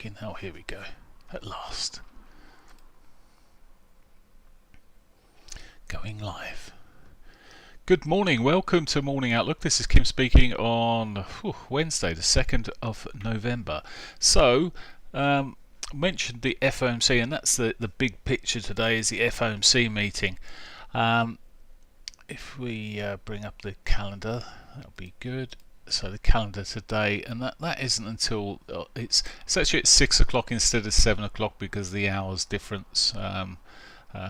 Fucking hell, here we go. At last. Going live. Good morning, welcome to Morning Outlook. This is Kim speaking on Wednesday, the 2nd of November. So, mentioned the FOMC, and that's the big picture today is the FOMC meeting. If we bring up the calendar, that'll be good. So the calendar today, and that isn't until it's actually at 6 o'clock instead of 7 o'clock because of the hours difference.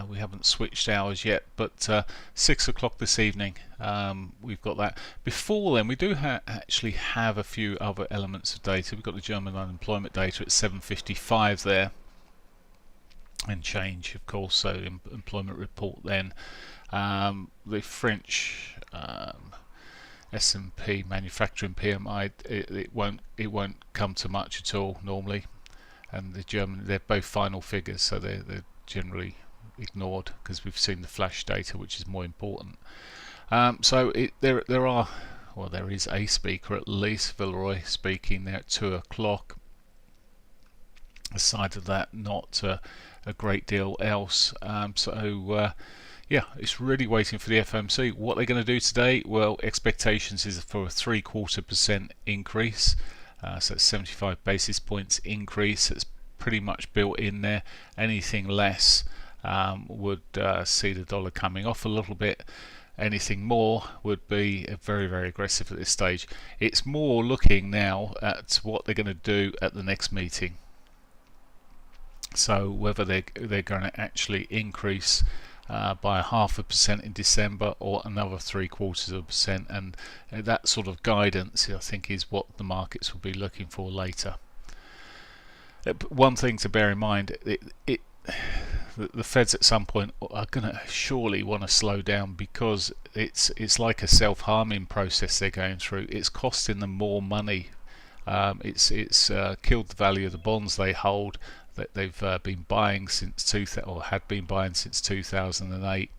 We haven't switched hours yet, but 6 o'clock this evening we've got that. Before then, we do actually have a few other elements of data. We've got the German unemployment data at 7:55 there and change, of course, so employment report then. The French S&P manufacturing PMI, it won't come to much at all normally, and the German, they're both final figures, so they're generally ignored because we've seen the flash data, which is more important. So there is a speaker at least, Villeroy speaking there at 2 o'clock. Aside of that, not a great deal else. Yeah, it's really waiting for the FOMC. What they're going to do today? Well, expectations is for a 0.75% increase, so it's 75 basis points increase. It's pretty much built in there. Anything less would see the dollar coming off a little bit. Anything more would be very, very aggressive at this stage. It's more looking now at what they're going to do at the next meeting. So whether they're going to actually increase by 0.5% in December or another 0.75%, and that sort of guidance I think is what the markets will be looking for later. One thing to bear in mind, the Feds at some point are going to surely want to slow down because it's like a self-harming process they're going through. It's costing them more money. It's killed the value of the bonds they hold, that they've been buying since had been buying since 2008,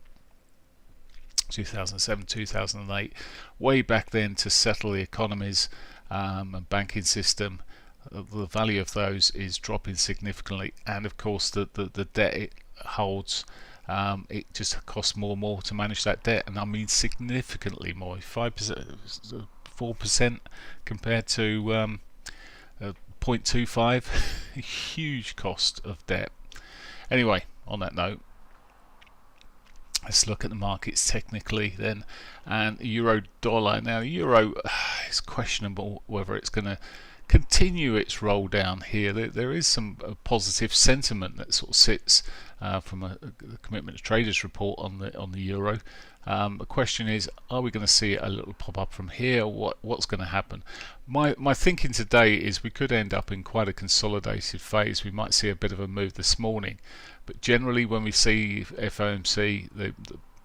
2007, 2008, way back then, to settle the economies and banking system. The value of those is dropping significantly, and of course the debt it holds, it just costs more and more to manage that debt, and I mean significantly more, 5%, 4% compared to 0.25, huge cost of debt. Anyway, on that note, let's look at the markets technically then, and euro dollar. Now the euro is questionable whether it's going to continue its roll down here. There is some positive sentiment that sort of sits from a commitment to traders report on the euro. The question is, are we going to see a little pop up from here? What's going to happen? My thinking today is we could end up in quite a consolidated phase. We might see a bit of a move this morning, but generally when we see FOMC,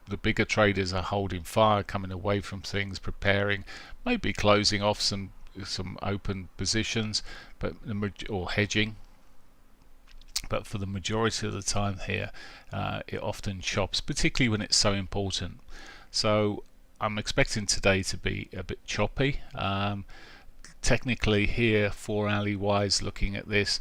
the bigger traders are holding fire, coming away from things, preparing, maybe closing off some open positions, or hedging. But for the majority of the time here, it often chops, particularly when it's so important. So I'm expecting today to be a bit choppy. Technically here, 4-hourly wise, looking at this,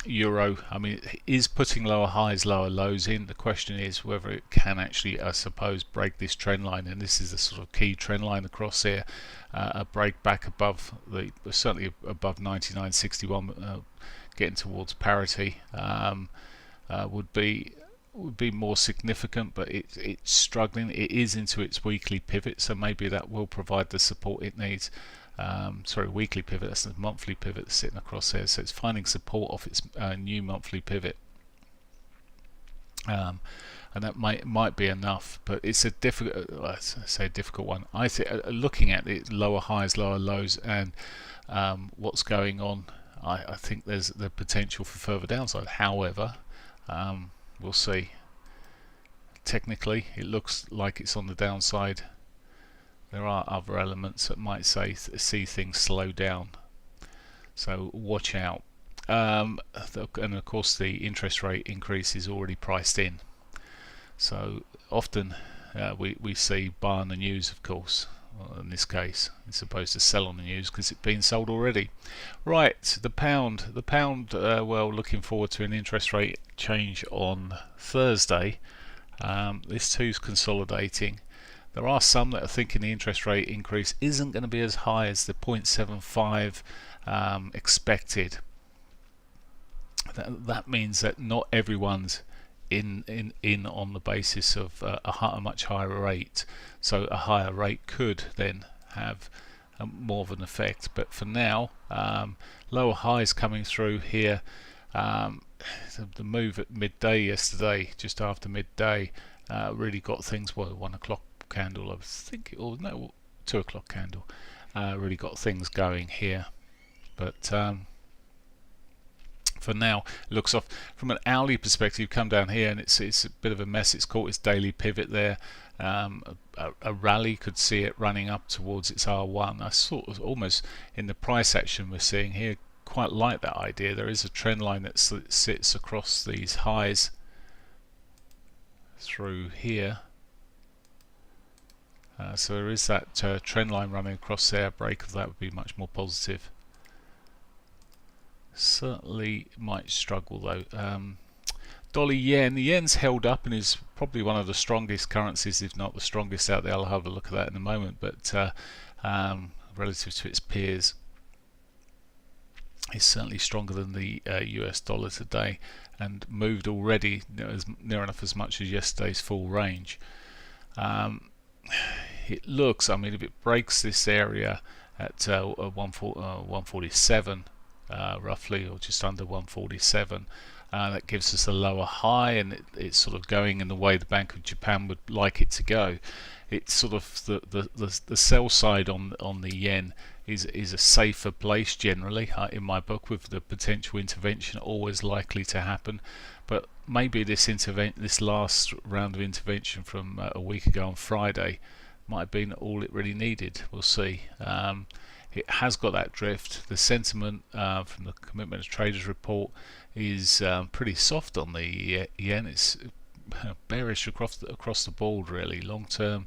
euro, I mean, it is putting lower highs, lower lows in. The question is whether it can actually, I suppose, break this trend line, and this is the sort of key trend line across here. A break back above certainly above 99.61, getting towards parity, would be more significant, but it's struggling. It is into its weekly pivot, so maybe that will provide the support it needs. Weekly pivot, that's the monthly pivot that's sitting across there, so it's finding support off its new monthly pivot, and that might be enough, but it's a difficult one. I think looking at it, lower highs, lower lows, and what's going on, I think there's the potential for further downside. However, we'll see. Technically it looks like it's on the downside. There are other elements that might see things slow down, so watch out. And of course the interest rate increase is already priced in, so often we see buy on the news, of course, in this case. It's supposed to sell on the news because it's been sold already. Right, the pound. Well, looking forward to an interest rate change on Thursday. This too's consolidating. There are some that are thinking the interest rate increase isn't going to be as high as the 0.75 expected. That means that not everyone's in on the basis of a much higher rate. So a higher rate could then have more of an effect. But for now, lower highs coming through here. The move at midday yesterday, just after midday, really got things. Well, 1 o'clock candle, I think, or no, 2 o'clock candle, really got things going here. But for now, it looks off. From an hourly perspective, come down here and it's a bit of a mess. It's caught its daily pivot there. A rally could see it running up towards its R1. I sort of almost in the price action we're seeing here quite like that idea. There is a trend line that sits across these highs through here. So there is that trend line running across there. A break of that would be much more positive. Certainly might struggle though. Dollar yen. The yen's held up and is probably one of the strongest currencies, if not the strongest out there. I'll have a look at that in a moment. But relative to its peers, it's certainly stronger than the US dollar today, and moved already near enough as much as yesterday's full range. It looks, I mean, if it breaks this area at 147 roughly, or just under 147, that gives us a lower high, and it's sort of going in the way the Bank of Japan would like it to go. It's sort of the sell side on the yen is a safer place generally, in my book, with the potential intervention always likely to happen. But maybe this last round of intervention from a week ago on Friday might have been all it really needed. We'll see. It has got that drift. The sentiment from the Commitment of Traders report is pretty soft on the yen. It's bearish across the board really, long term,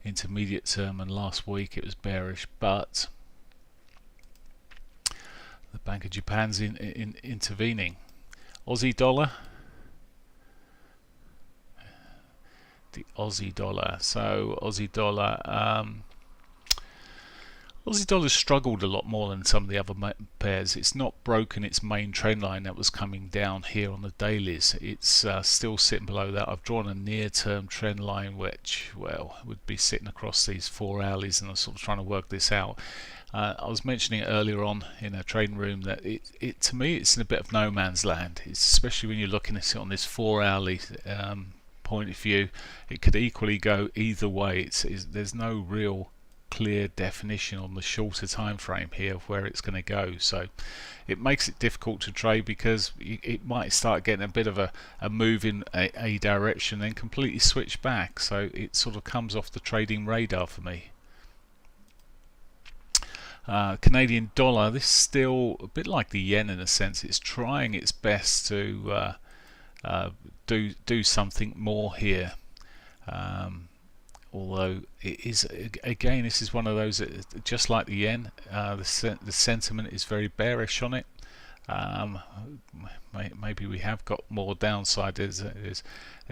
intermediate term, and last week it was bearish. But the Bank of Japan's intervening. Aussie dollar. The Aussie dollar. So Aussie dollar. Aussie dollar struggled a lot more than some of the other pairs. It's not broken its main trend line that was coming down here on the dailies. It's still sitting below that. I've drawn a near-term trend line which, well, would be sitting across these 4 hourlies, and I'm sort of trying to work this out. I was mentioning earlier on in a trading room that it to me it's in a bit of no man's land. It's especially when you're looking at it on this 4 hourly point of view. It could equally go either way. There's no real clear definition on the shorter time frame here of where it's going to go, so it makes it difficult to trade, because it might start getting a bit of a move in a direction then completely switch back, so it sort of comes off the trading radar for me. Canadian dollar, this is still a bit like the yen in a sense. It's trying its best to do something more here. Although it is, again, this is one of those that, just like the yen, the sentiment is very bearish on it. Maybe we have got more downside. There's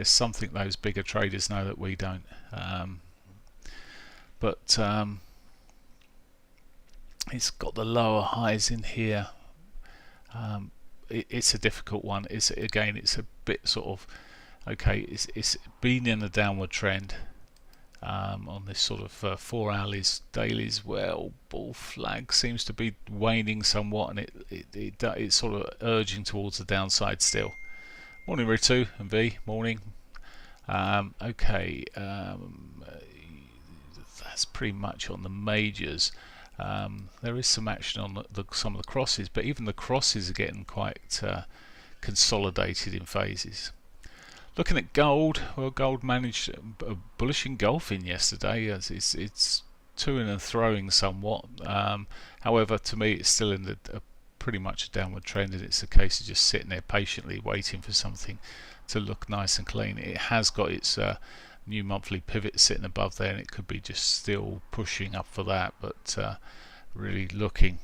something those bigger traders know that we don't. But it's got the lower highs in here. It's a difficult one. It's a bit sort of, okay, it's been in a downward trend. On this sort of 4 hourlies, dailies, well, bull flag seems to be waning somewhat, and it's sort of urging towards the downside still. Morning Ritu and V, morning. Okay, that's pretty much on the majors. There is some action on some of the crosses, but even the crosses are getting quite consolidated in phases. Looking at gold, well, gold managed a bullish engulfing yesterday. It's toing and throwing somewhat. However, to me, it's still in pretty much a downward trend, and it's a case of just sitting there patiently waiting for something to look nice and clean. It has got its new monthly pivot sitting above there, and it could be just still pushing up for that, but really looking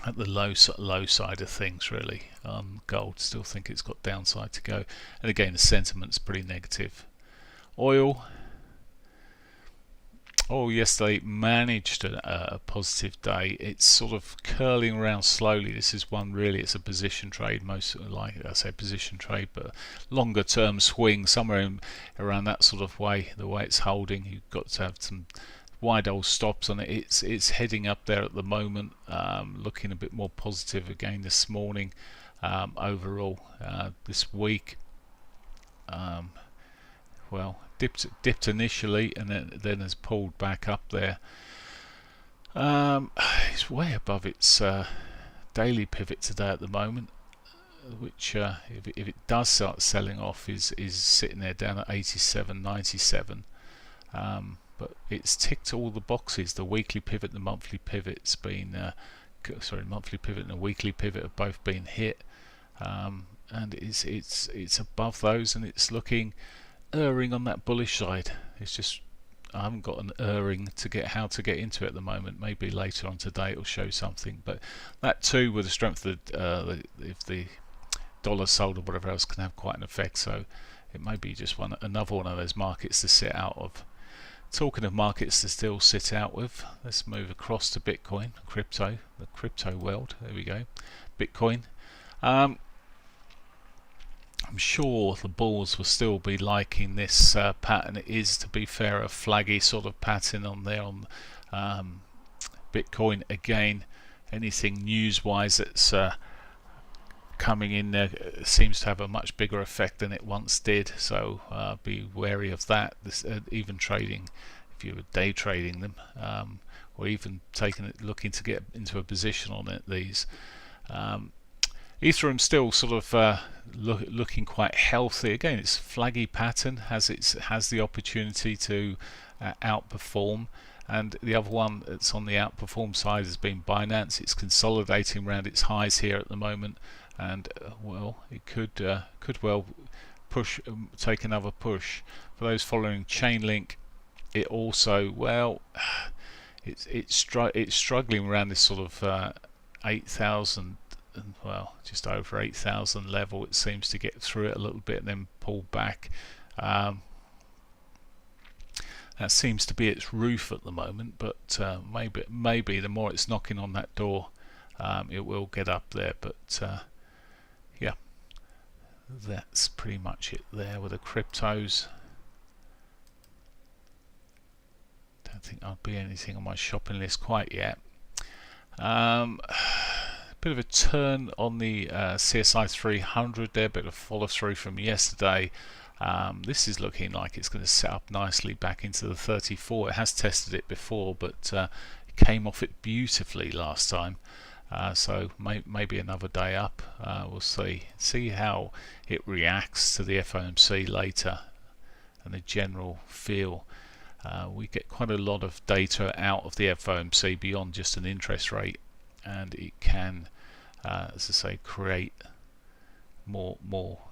at the low side of things really. Gold, still think it's got downside to go, and again the sentiment's pretty negative. Oil yesterday managed a positive day. It's sort of curling around slowly. This is one really, it's a position trade, most like I say position trade, but longer term swing somewhere around that sort of way. The way it's holding, you've got to have some wide old stops on it. It's heading up there at the moment, looking a bit more positive again this morning. Overall this week, well, dipped initially and then has pulled back up there. It's way above its daily pivot today at the moment, which if it does start selling off is sitting there down at 87.97. But it's ticked all the boxes. The weekly pivot, the monthly pivot's been monthly pivot and the weekly pivot have both been hit, and it's above those, and it's looking erring on that bullish side. It's just I haven't got an erring to get how to get into it at the moment. Maybe later on today it'll show something, but that too, with the strength of if the dollar sold or whatever else, can have quite an effect. So it may be just another one of those markets to sit out of. Talking of markets to still sit out with, let's move across to Bitcoin, the crypto world. There we go, Bitcoin. I'm sure the bulls will still be liking this pattern. It is, to be fair, a flaggy sort of pattern on there on Bitcoin. Again, anything news-wise that's coming in there seems to have a much bigger effect than it once did, so be wary of that. This even trading, if you were day trading them, or even looking to get into a position on it, these Ethereum still sort of looking quite healthy. Again, it's a flaggy pattern, has the opportunity to outperform. And the other one that's on the outperform side has been Binance. It's consolidating around its highs here at the moment, and well, it could well push, take another push. For those following Chainlink, it also, well, it's struggling around this sort of 8,000, well, just over 8,000 level. It seems to get through it a little bit and then pull back. That seems to be its roof at the moment, but maybe the more it's knocking on that door, it will get up there. But yeah, that's pretty much it there with the cryptos. Don't think I'll be anything on my shopping list quite yet. Bit of a turn on the CSI 300 there, bit of follow through from yesterday. This is looking like it's going to set up nicely back into the 34. It has tested it before, but it came off it beautifully last time. So maybe another day up. We'll see how it reacts to the FOMC later and the general feel. We get quite a lot of data out of the FOMC beyond just an interest rate, and it can, as I say, create more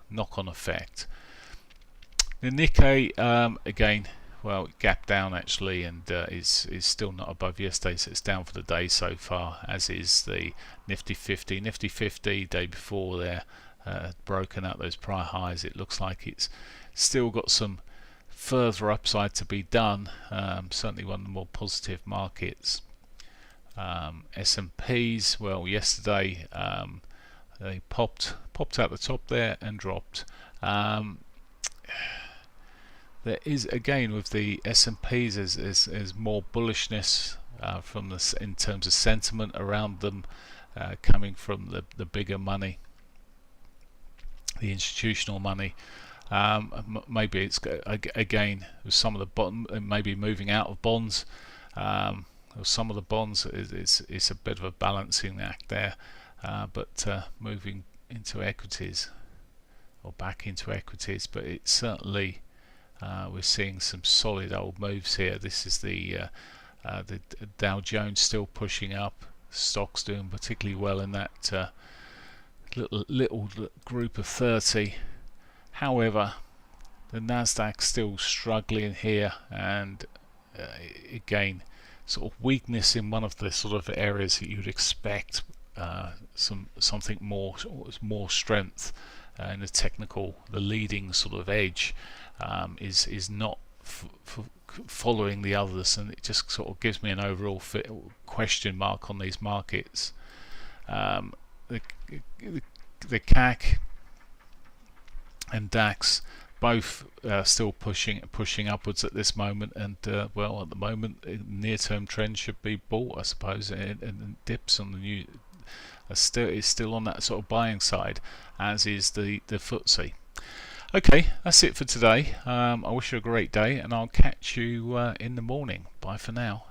knock-on effect. The Nikkei, again, well, it gapped down actually, and is still not above yesterday, so it's down for the day so far, as is the Nifty 50. Nifty 50 day before there had broken out those prior highs. It looks like it's still got some further upside to be done. Certainly one of the more positive markets. S&Ps, well, yesterday they popped out the top there and dropped. There is, again, with the S&Ps, is more bullishness from in terms of sentiment around them, coming from the bigger money, the institutional money. Maybe it's again with some of the bottom, maybe moving out of bonds. Some of the bonds, it's a bit of a balancing act there, but moving into equities or back into equities. But it's certainly, we're seeing some solid old moves here. This is the Dow Jones still pushing up. Stocks doing particularly well in that little group of 30. However, The Nasdaq still struggling here, and again, sort of weakness in one of the sort of areas that you'd expect something more strength in the technical. The leading sort of edge is not following the others, and it just sort of gives me an overall question mark on these markets. The CAC and DAX both still pushing upwards at this moment, and well, at the moment near-term trend should be bought, I suppose, and dips on the new is still on that sort of buying side, as is the FTSE. Okay, that's it for today. I wish you a great day, and I'll catch you in the morning. Bye for now.